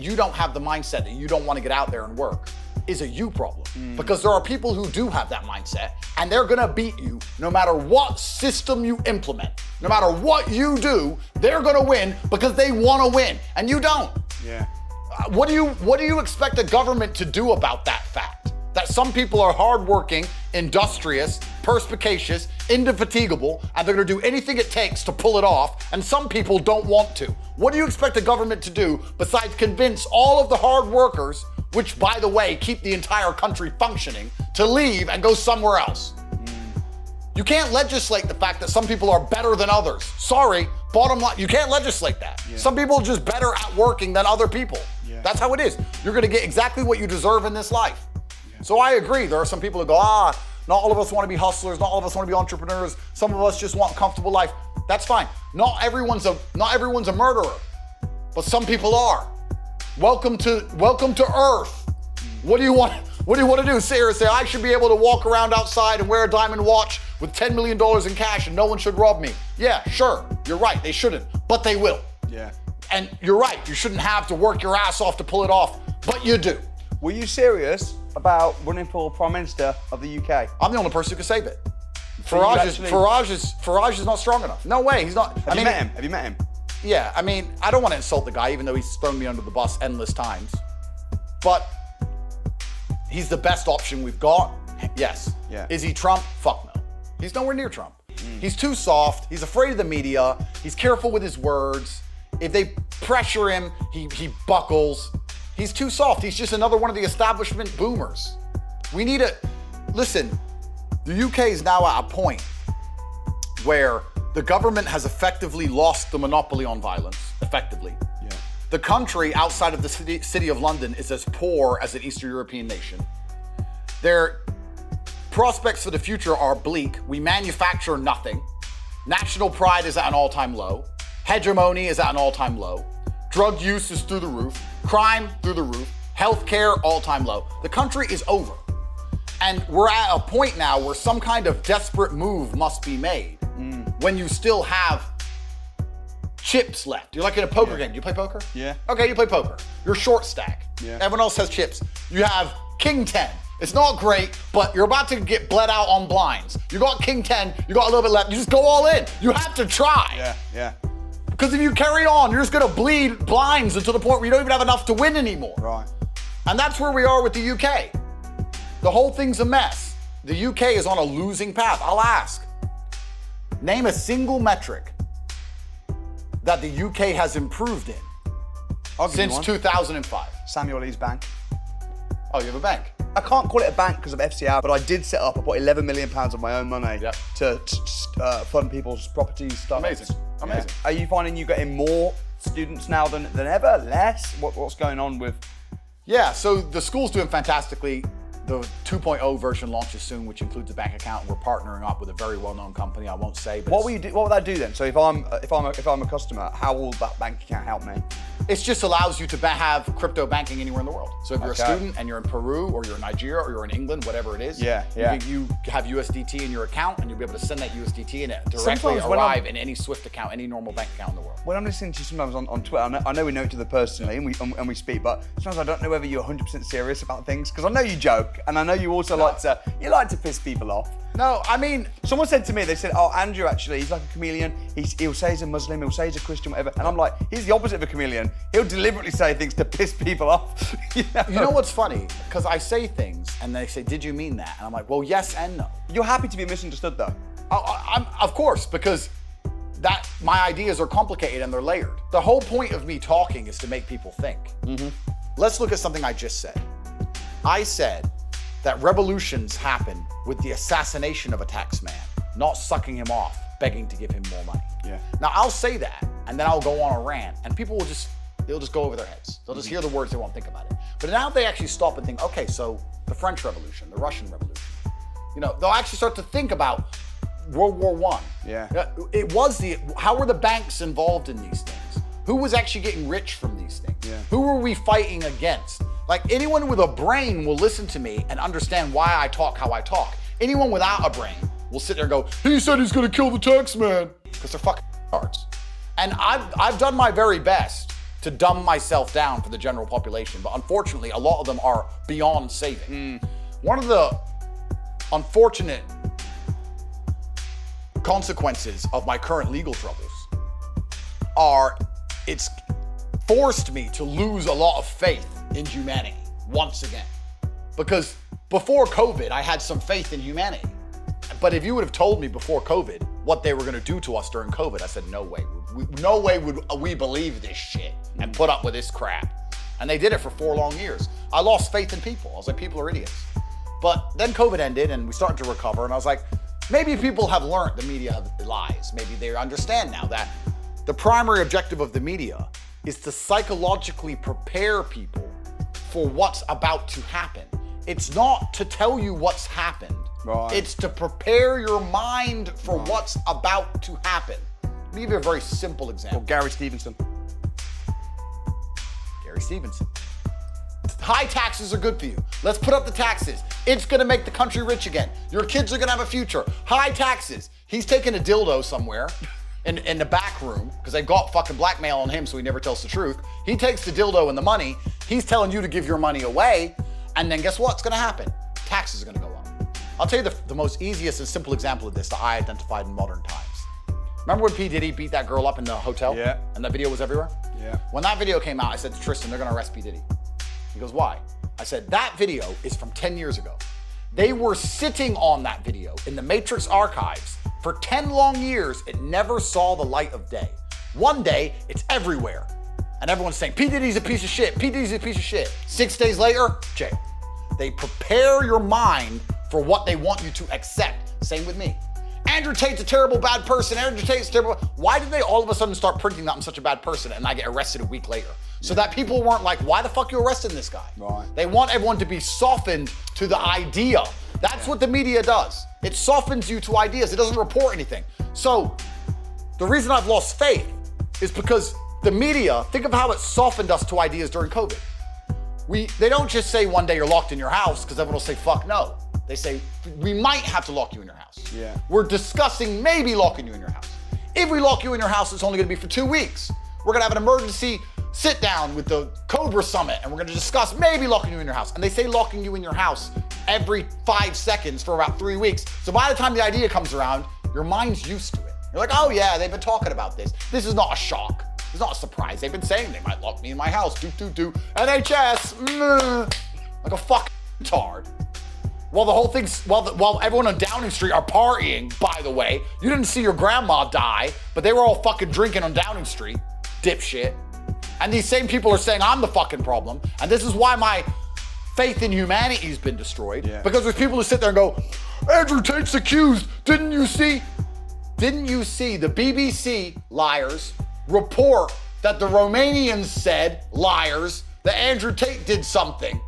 you don't have the mindset that you don't want to get out there and work is a you problem. Because there are people who do have that mindset, and they're gonna beat you no matter what system you implement. No matter what you do, they're gonna win because they wanna win, and you don't. Yeah. What do you expect the government to do about that fact? That some people are hardworking, industrious, perspicacious, indefatigable, and they're gonna do anything it takes to pull it off, and some people don't want to. What do you expect the government to do besides convince all of the hard workers, which by the way, keep the entire country functioning, to leave and go somewhere else? You can't legislate the fact that some people are better than others. Sorry, bottom line, you can't legislate that. Yeah. Some people are just better at working than other people. Yeah. That's how it is. You're gonna get exactly what you deserve in this life. So I agree, there are some people that go, not all of us wanna be hustlers, not all of us wanna be entrepreneurs, some of us just want a comfortable life. That's fine. Not everyone's a murderer, but some people are. Welcome to Earth. What do you want to do? Sit here and say, I should be able to walk around outside and wear a diamond watch with $10 million in cash and no one should rob me. Yeah, sure, you're right, they shouldn't, but they will. Yeah. And you're right, you shouldn't have to work your ass off to pull it off, but you do. Were you serious about running for Prime Minister of the UK? I'm the only person who can save it. So Farage is not strong enough. No way, he's not. Have you met him? Have you met him? Yeah, I mean, I don't want to insult the guy, even though he's thrown me under the bus endless times. But he's the best option we've got. Yes. Yeah. Is he Trump? Fuck no. He's nowhere near Trump. He's too soft. He's afraid of the media. He's careful with his words. If they pressure him, he buckles. He's too soft. He's just another one of the establishment boomers. We need listen, the UK is now at a point where the government has effectively lost the monopoly on violence, effectively. Yeah. The country outside of the city of London is as poor as an Eastern European nation. Their prospects for the future are bleak. We manufacture nothing. National pride is at an all-time low. Hegemony is at an all-time low. Drug use is through the roof. Crime through the roof. Healthcare, all-time low. The country is over. And we're at a point now where some kind of desperate move must be made when you still have chips left. You're like in a poker game. Do you play poker? Yeah. Okay, you play poker. You're short stack. Yeah. Everyone else has chips. You have king 10. It's not great, but you're about to get bled out on blinds. You got king 10, you got a little bit left. You just go all in. You have to try. Yeah, yeah. Because if you carry on, you're just gonna bleed blinds until the point where you don't even have enough to win anymore. Right. And that's where we are with the UK. The whole thing's a mess. The UK is on a losing path. I'll ask. Name a single metric that the UK has improved in I'll give you since one. 2005. Samuel Lee's bank. Oh, you have a bank? I can't call it a bank because of FCR, but I did set up, I put £11 million of my own money Yep. to fund people's properties, stuff. Amazing, amazing. Yeah. Are you finding you're getting more students now than ever? Less? What's going on with? Yeah, so the school's doing fantastically. The 2.0 version launches soon, which includes a bank account. We're partnering up with a very well-known company. I won't say, but What would that do then? So if I'm a customer, how will that bank account help me? it just allows you to have crypto banking anywhere in the world. So if you're Okay. a student and you're in Peru or you're in Nigeria or you're in England, whatever it is, Yeah. you have USDT in your account and you'll be able to send that USDT and it directly Sometimes when arrive in any Swift account, any normal bank account in the world. When I'm listening to you sometimes on Twitter, I know we know each other personally and we speak, but sometimes I don't know whether you're 100% serious about things because I know you joke and I know you also like to piss people off. No, I mean, Someone said to me, they said, oh, Andrew, actually, he's like a chameleon. He'll say he's a Muslim, he'll say he's a Christian, whatever. And I'm like, he's the opposite of a chameleon. He'll deliberately say things to piss people off. you know what's funny? Because I say things and they say, did you mean that? And I'm like, well, yes and no. You're happy to be misunderstood, though. I'm of course, because my ideas are complicated and they're layered. The whole point of me talking is to make people think. Let's look at something I just said. I said that revolutions happen with the assassination of a tax man, not sucking him off, begging to give him more money. Yeah. Now I'll say that, and then I'll go on a rant, and people they'll just go over their heads. They'll just hear the words, they won't think about it. But now they actually stop and think, okay, so the French Revolution, the Russian Revolution, they'll actually start to think about World War I. Yeah. How were the banks involved in these things? Who was actually getting rich from these things? Yeah. Who were we fighting against? Like, anyone with a brain will listen to me and understand why I talk how I talk. Anyone without a brain will sit there and go, he said he's gonna kill the tax man, because they're fucking cards. And I've done my very best to dumb myself down for the general population, but unfortunately, a lot of them are beyond saving. One of the unfortunate consequences of my current legal troubles are it's forced me to lose a lot of faith in humanity once again. Because before COVID, I had some faith in humanity. But if you would have told me before COVID what they were going to do to us during COVID, I said, no way. No way would we believe this shit and put up with this crap. And they did it for 4 long years. I lost faith in people. I was like, people are idiots. But then COVID ended and we started to recover. And I was like, maybe people have learned the media lies. Maybe they understand now that the primary objective of the media is to psychologically prepare people for what's about to happen. It's not to tell you what's happened. Right. It's to prepare your mind for what's about to happen. Let me give you a very simple example. Or Gary Stevenson. Gary Stevenson. High taxes are good for you. Let's put up the taxes. It's gonna make the country rich again. Your kids are gonna have a future. High taxes. He's taking a dildo somewhere in the back room because they got fucking blackmail on him so he never tells the truth. He takes the dildo and the money. He's telling you to give your money away. And then guess what's gonna happen? Taxes are gonna go up. I'll tell you the most easiest and simple example of this that I identified in modern times. Remember when P. Diddy beat that girl up in the hotel? Yeah. And that video was everywhere? Yeah. When that video came out, I said to Tristan, they're gonna arrest P. Diddy. He goes, why? I said, that video is from 10 years ago. They were sitting on that video in the Matrix archives for 10 long years. It never saw the light of day. One day, it's everywhere. And everyone's saying, P. Diddy's a piece of shit. P. Diddy's a piece of shit. 6 days later, jail. They prepare your mind for what they want you to accept. Same with me. Andrew Tate's a terrible, bad person. Andrew Tate's terrible. Why did they all of a sudden start printing that I'm such a bad person and I get arrested a week later? So that people weren't like, why the fuck you arresting this guy? Right. They want everyone to be softened to the idea. That's what the media does. It softens you to ideas. It doesn't report anything. So the reason I've lost faith is because the media, think of how it softened us to ideas during COVID. They don't just say one day you're locked in your house because everyone will say, fuck no. They say, we might have to lock you in your house. Yeah. We're discussing maybe locking you in your house. If we lock you in your house, it's only gonna be for 2 weeks. We're gonna have an emergency sit down with the Cobra Summit and we're gonna discuss maybe locking you in your house. And they say locking you in your house every 5 seconds for about 3 weeks. So by the time the idea comes around, your mind's used to it. You're like, oh yeah, they've been talking about this. This is not a shock. It's not a surprise. They've been saying they might lock me in my house. NHS, like a fucking retard. While the whole thing's, while everyone on Downing Street are partying, by the way, you didn't see your grandma die, but they were all fucking drinking on Downing Street, dipshit. And these same people are saying I'm the fucking problem. And this is why my faith in humanity's been destroyed. Yeah. Because there's people who sit there and go, Andrew Tate's accused. Didn't you see the BBC liars report that the Romanians said, liars, that Andrew Tate did something?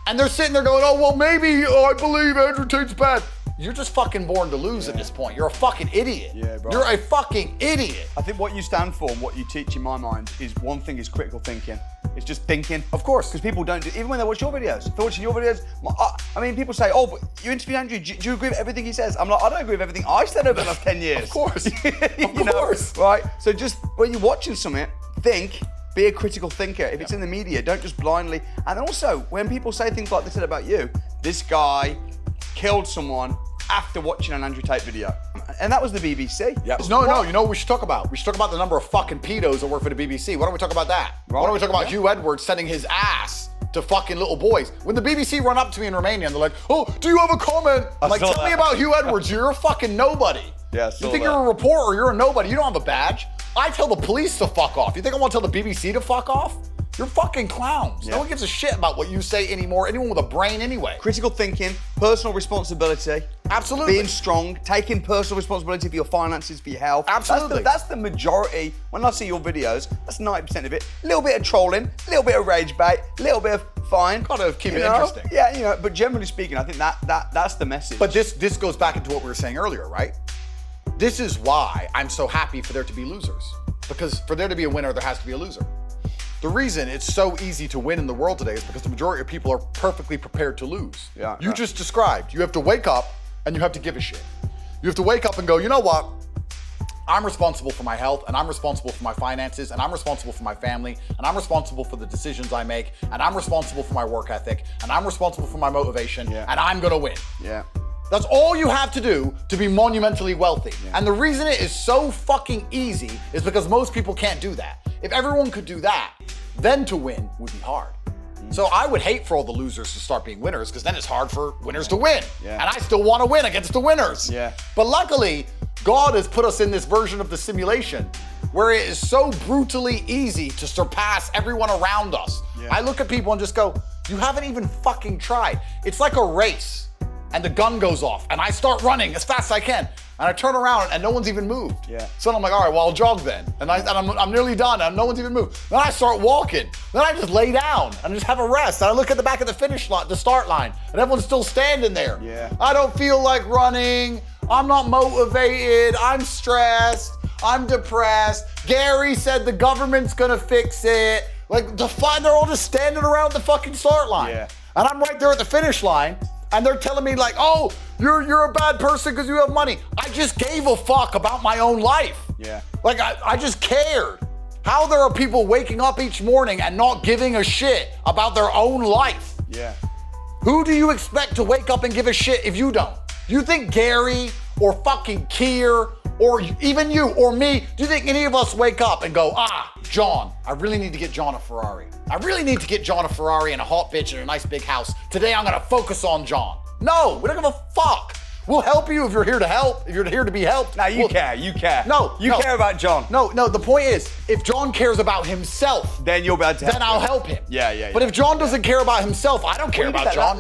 And they're sitting there going, oh, well, maybe I believe Andrew Tate's bad. You're just fucking born to lose at this point. You're a fucking idiot. Yeah, bro. You're a fucking idiot. I think what you stand for and what you teach in my mind is one thing is critical thinking. It's just thinking. Of course. Because people don't do, even when they watch your videos. If they're watching your videos, I mean, people say, oh, but you interview Andrew, do you agree with everything he says? I'm like, I don't agree with everything I've said over the last 10 years. Of course. Of course. Right? So just when you're watching something, think. Be a critical thinker. If it's in the media, don't just blindly. And also, when people say things like they said about you, this guy killed someone after watching an Andrew Tate video. And that was the BBC. Yeah. No, you know what we should talk about? We should talk about the number of fucking pedos that work for the BBC. Why don't we talk about that? Right. Why don't we talk about Hugh Edwards sending his ass to fucking little boys? When the BBC run up to me in Romania and they're like, oh, do you have a comment? I'm like, tell me about Hugh Edwards. You're a fucking nobody. Yeah, you think you're a reporter, you're a nobody. You don't have a badge. I tell the police to fuck off. You think I want to tell the BBC to fuck off? You're fucking clowns. Yeah. No one gives a shit about what you say anymore. Anyone with a brain anyway. Critical thinking, personal responsibility. Absolutely. Being strong, taking personal responsibility for your finances, for your health. Absolutely. That's the majority. When I see your videos, that's 90% of it. A little bit of trolling, a little bit of rage bait, a little bit of fine. Gotta keep it interesting. Yeah, but generally speaking, I think that's the message. But this goes back into what we were saying earlier, right? This is why I'm so happy for there to be losers. Because for there to be a winner, there has to be a loser. The reason it's so easy to win in the world today is because the majority of people are perfectly prepared to lose. Yeah. You just described, you have to wake up and you have to give a shit. You have to wake up and go, you know what? I'm responsible for my health, and I'm responsible for my finances, and I'm responsible for my family, and I'm responsible for the decisions I make, and I'm responsible for my work ethic, and I'm responsible for my motivation, and I'm gonna win. Yeah. That's all you have to do to be monumentally wealthy. And the reason it is so fucking easy is because most people can't do that. If everyone could do that, then to win would be hard. So I would hate for all the losers to start being winners, because then it's hard for winners to win. And I still want to win against the winners. But luckily, God has put us in this version of the simulation where it is so brutally easy to surpass everyone around us. I look at people and just go, you haven't even fucking tried. It's like a race. And the gun goes off, and I start running as fast as I can, and I turn around, and no one's even moved. So I'm like, all right, well, I'll jog then, and I'm nearly done, and no one's even moved. Then I start walking. Then I just lay down and just have a rest. And I look at the back of the finish line, the start line, and everyone's still standing there. I don't feel like running. I'm not motivated. I'm stressed. I'm depressed. Gary said the government's gonna fix it. Like, they're all just standing around the fucking start line. And I'm right there at the finish line. And they're telling me like, oh, you're a bad person because you have money. I just gave a fuck about my own life. Like, I just cared. How there are people waking up each morning and not giving a shit about their own life. Who do you expect to wake up and give a shit if you don't? You think Gary or fucking Keir or even you or me, do you think any of us wake up and go, John, I really need to get John a Ferrari. I really need to get John a Ferrari and a hot bitch and a nice big house. Today I'm gonna focus on John. No, we don't give a fuck. We'll help you if you're here to help, if you're here to be helped. No, you care. No, you care about John. No, the point is, if John cares about himself, then you'll be able to help then I'll help him. Yeah. But if John doesn't care about himself, I don't care about John.